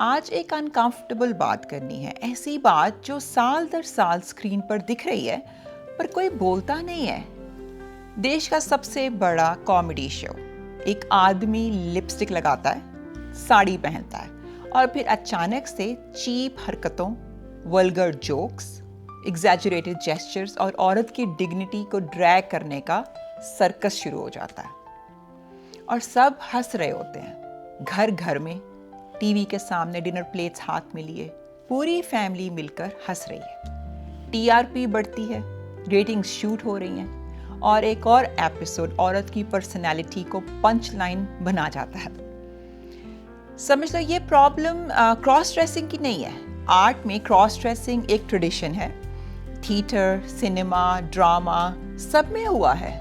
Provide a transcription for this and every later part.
आज एक अनकंफर्टेबल बात करनी है, ऐसी बात जो साल दर साल स्क्रीन पर दिख रही है पर कोई बोलता नहीं है। देश का सबसे बड़ा कॉमेडी शो, एक आदमी लिपस्टिक लगाता है, साड़ी पहनता है और फिर अचानक से चीप हरकतों, वल्गर जोक्स, एग्जैजरेटेड जेस्चर्स और औरत की डिग्निटी को ड्रैग करने का सर्कस शुरू हो जाता है और सब हंस रहे होते हैं। घर घर में टीवी के सामने डिनर प्लेट्स हाथ में लिए पूरी फैमिली मिलकर हंस रही है। टीआरपी बढ़ती है, रेटिंग्स शूट हो रही हैं और एक और एपिसोड औरत की पर्सनैलिटी को पंच लाइन बना जाता है। समझ लो ये प्रॉब्लम क्रॉस ड्रेसिंग की नहीं है। आर्ट में क्रॉस ड्रेसिंग एक ट्रेडिशन है, थिएटर, सिनेमा, ड्रामा सब में हुआ है।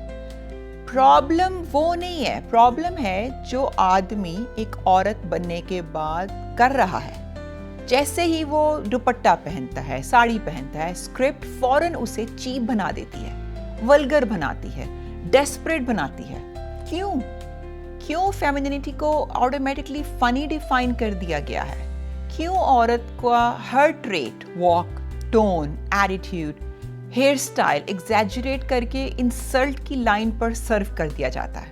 प्रॉब्लम वो नहीं है, प्रॉब्लम है जो आदमी एक औरत बनने के बाद कर रहा है। जैसे ही वो दुपट्टा पहनता है, साड़ी पहनता है, स्क्रिप्ट फौरन उसे चीप बना देती है, वल्गर बनाती है, डेस्परेट बनाती है। क्यों फेमिनिटी को ऑटोमेटिकली फनी डिफाइन कर दिया गया है? क्यों औरत का हर trait, walk, tone, attitude, hair style exaggerate करके इंसल्ट की लाइन पर सर्व कर दिया जाता है?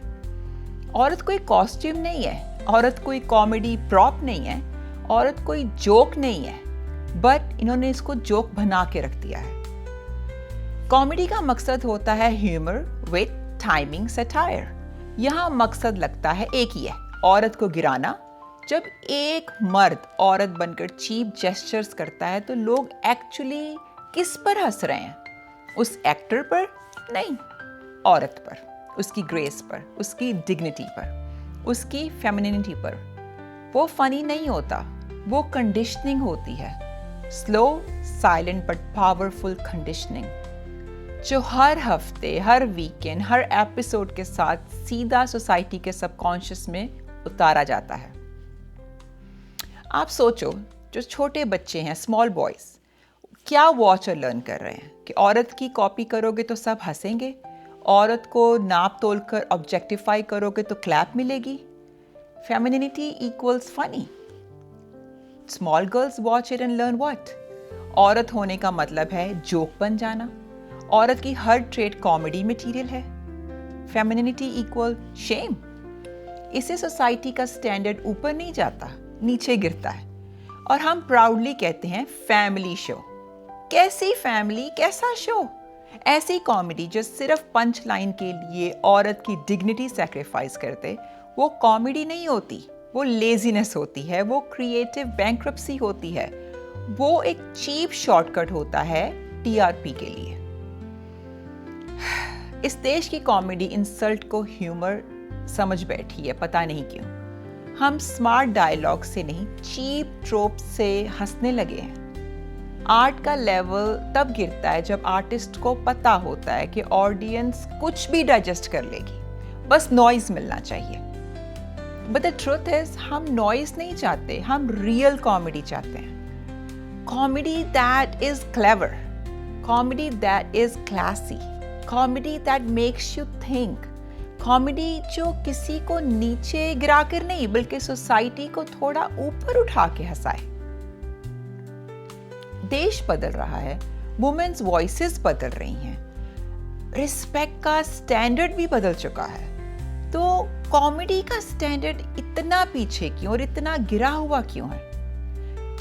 औरत कोई कॉस्ट्यूम नहीं है, औरत कोई कॉमेडी प्रॉप नहीं है, औरत कोई जोक नहीं है, बट इन्होंने इसको जोक बना के रख दिया है। कॉमेडी का मकसद होता है ह्यूमर विद टाइमिंग सटायर। यहाँ मकसद लगता है एक ही है, औरत को गिराना। जब एक मर्द औरत बनकर चीप जेस्चर्स करता है तो लोग एक्चुअली किस पर हंस रहे हैं? उस एक्टर पर नहीं, औरत पर, उसकी ग्रेस पर, उसकी डिग्निटी पर, उसकी फेमिनिटी पर। वो फनी नहीं होता, वो कंडीशनिंग होती है, slow, silent but powerful conditioning, जो हर हफ्ते, हर वीकेंड, हर एपिसोड के साथ सीधा सोसाइटी के सबकॉन्शियस में उतारा जाता है। आप सोचो, जो छोटे बच्चे हैं, स्मॉल बॉयज, क्या वॉच और लर्न कर रहे हैं कि औरत की कॉपी करोगे तो सब हंसेंगे, औरत को नाप तोल कर ऑब्जेक्टिफाई करोगे तो क्लैप मिलेगी। Femininity equals funny. Small girls watch it and learn what? औरत होने का मतलब है जोक बन जाना। औरत की हर ट्रेट कॉमेडी मटेरियल है। Femininity equal shame. इससे सोसाइटी का स्टैंडर्ड ऊपर नहीं जाता, नीचे गिरता है और हम प्राउडली कहते हैं फैमिली शो। कैसी फैमिली, कैसा शो? ऐसी कॉमेडी जो सिर्फ पंच लाइन के लिए औरत की डिग्निटी सैक्रिफाइस करते, वो कॉमेडी नहीं होती, वो लेजीनेस होती है, वो क्रिएटिव बैंक्रप्सी होती है, वो एक चीप शॉर्टकट होता है टीआरपी के लिए। इस देश की कॉमेडी इंसल्ट को ह्यूमर समझ बैठी है, पता नहीं क्यों। हम स्मार्ट डायलॉग से नहीं, चीप ट्रोप से हंसने लगे हैं। आर्ट का लेवल तब गिरता है जब आर्टिस्ट को पता होता है कि ऑडियंस कुछ भी डाइजेस्ट कर लेगी, बस नॉइज मिलना चाहिए। बट द ट्रुथ इज, हम नॉइज नहीं चाहते, हम रियल कॉमेडी चाहते हैं। Comedy that is clever, comedy that is classy, comedy that makes you think, comedy जो किसी को नीचे गिराकर नहीं बल्कि सोसाइटी को थोड़ा ऊपर उठा के हंसाए। देश बदल रहा है, वुमेन्स वॉइसेस बदल रही हैं, रिस्पेक्ट का स्टैंडर्ड भी बदल चुका है। तो कॉमेडी का स्टैंडर्ड इतना पीछे क्यों और इतना गिरा हुआ क्यों है?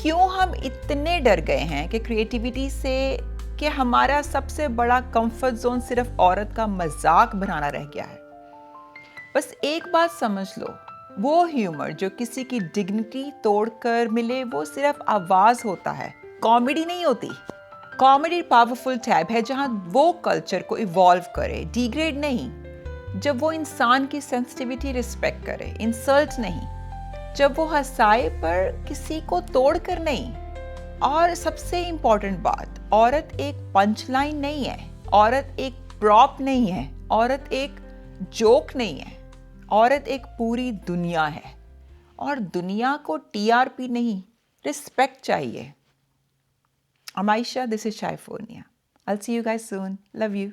क्यों हम इतने डर गए हैं कि क्रिएटिविटी से, कि हमारा सबसे बड़ा कंफर्ट जोन सिर्फ औरत का मजाक बनाना रह गया है? बस एक बात समझ लो, वो ह्यूमर जो किसी की डिग्निटी तोड़कर मिले वो सिर्फ आवाज होता है, कॉमेडी नहीं होती। कॉमेडी पावरफुल टैब है जहां वो कल्चर को इवॉल्व करे, डिग्रेड नहीं। जब वो इंसान की सेंसिटिविटी रिस्पेक्ट करे, इंसल्ट नहीं। जब वो हंसाए पर किसी को तोड़कर नहीं। और सबसे इंपॉर्टेंट बात, औरत एक पंच लाइन नहीं है, औरत एक प्रॉप नहीं है, औरत एक जोक नहीं है, औरत एक पूरी दुनिया है। और दुनिया को टीआरपी नहीं, रिस्पेक्ट चाहिए। I'm Aisha, this is Shaifonia. I'll see you guys soon. Love you.